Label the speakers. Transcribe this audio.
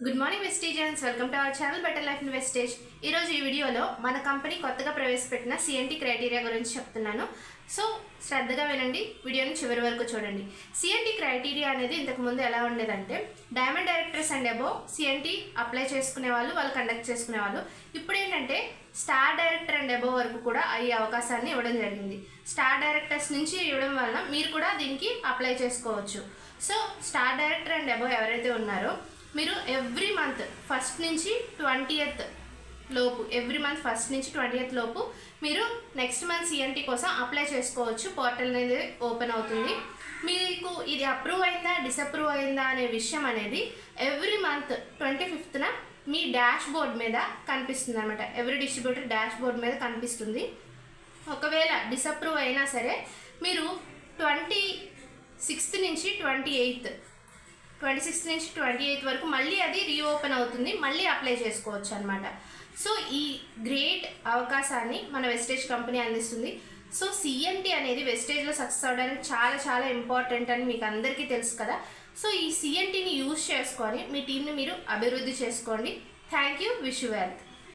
Speaker 1: Good morning వెస్టేజియన్స్, welcome to our channel better life in wastage. ఈరోజు ఈ వీడియోలో మన కంపెనీ కొత్తగా ప్రవేశపెట్టిన సిఎన్టీ క్రైటీరియా గురించి చెప్తున్నాను. సో శ్రద్ధగా వినండి, వీడియోని చివరి వరకు చూడండి. సిఎన్టీ క్రైటీరియా అనేది ఇంతకుముందు ఎలా ఉండేదంటే, diamond directors and above CNT apply చేసుకునే వాళ్ళు కండక్ట్ చేసుకునేవాళ్ళు. ఇప్పుడు ఏంటంటే స్టార్ డైరెక్టర్ అండ్ అబోవ్ వరకు కూడా అయ్యే అవకాశాన్ని ఇవ్వడం జరిగింది. స్టార్ డైరెక్టర్స్ నుంచి ఇవ్వడం వల్ల మీరు కూడా దీనికి అప్లై చేసుకోవచ్చు. So star director and above ఎవరైతే ఉన్నారో మీరు ఎవ్రీ మంత్ ఫస్ట్ నుంచి 20th లోపు లోపు మీరు నెక్స్ట్ మంత్ సిఎన్టీ కోసం అప్లై చేసుకోవచ్చు. పోర్టల్ అనేది ఓపెన్ అవుతుంది. మీకు ఇది అప్రూవ్ అయిందా డిసప్రూవ్ అయిందా అనే విషయం అనేది ఎవ్రీ మంత్ 25th మీ డాష్ బోర్డ్ మీద కనిపిస్తుంది అనమాట. ఎవ్రీ డిస్ట్రిబ్యూటర్ డాష్ బోర్డ్ మీద కనిపిస్తుంది. ఒకవేళ డిసప్రూవ్ అయినా సరే మీరు 26th నుంచి 28th వరకు మళ్ళీ అది రీఓపెన్ అవుతుంది, మళ్ళీ అప్లై చేసుకోవచ్చు అనమాట. సో ఈ గ్రేట్ అవకాశాన్ని మన వెస్టేజ్ కంపెనీ అందిస్తుంది. సో సిఎన్టీ అనేది వెస్టేజ్లో సక్సెస్ అవ్వడానికి చాలా చాలా ఇంపార్టెంట్ అని మీకు అందరికీ తెలుసు కదా. సో ఈ సిఎన్టీని యూజ్ చేసుకొని మీ టీంని మీరు అభివృద్ధి చేసుకోండి. Thank you, wish you well.